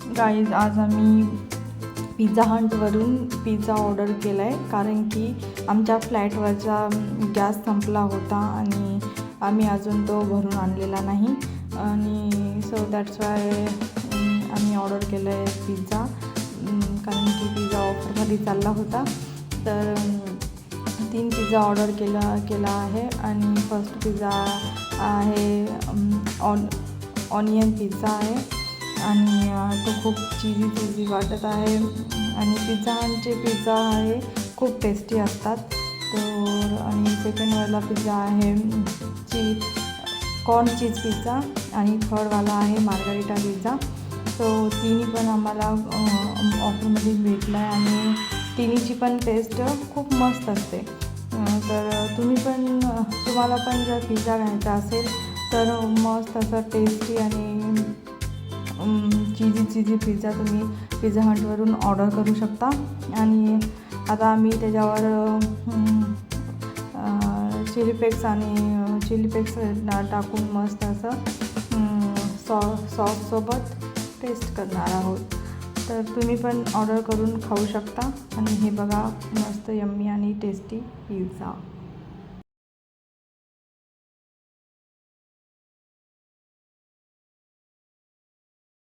Guys, आज आम्ही pizza हंटवरून pizza order केला आहे, कारण की आमच्या फ्लॅटवरचा गॅस संपला होता आणि आम्ही अजून तो भरून आणलेला नाही. आणि सो दॅट्स वाय आम्ही ऑर्डर केलं आहे पिझ्झा, कारण की पिझ्झा ऑफरमध्ये चालला होता. तर 3 पिझ्झा ऑर्डर केला आहे. आणि फर्स्ट पिझ्झा आहे ऑनियन पिझ्झा आहे आणि तो खूप चीजी वाटत आहे. आणि पिझ्झा हंटचे पिझ्झा आहे खूप टेस्टी असतात. तर आणि सेकंडवाला पिझ्झा आहे कॉर्न चीज पिझ्झा आणि थर्डवाला आहे मार्गारिटा पिझ्झा. सो तिन्ही पण आम्हाला ऑफरमध्ये भेटला आहे आणि तिन्हीची पण टेस्ट खूप मस्त असते. तर तुम्हाला पण जर पिझ्झा घ्यायचा असेल तर मस्त असं टेस्टी आणि चीजी पिझ्झा तुम्ही पिझ्झा हंटवरून ऑर्डर करू शकता. आणि आता आम्ही त्याच्यावर चिली फ्लेक्स टाकून मस्त असं सॉससोबत टेस्ट करणार आहोत. तर तुम्ही पण ऑर्डर करून खाऊ शकता. आणि हे बघा, मस्त यम्मी आणि टेस्टी पिझ्झा.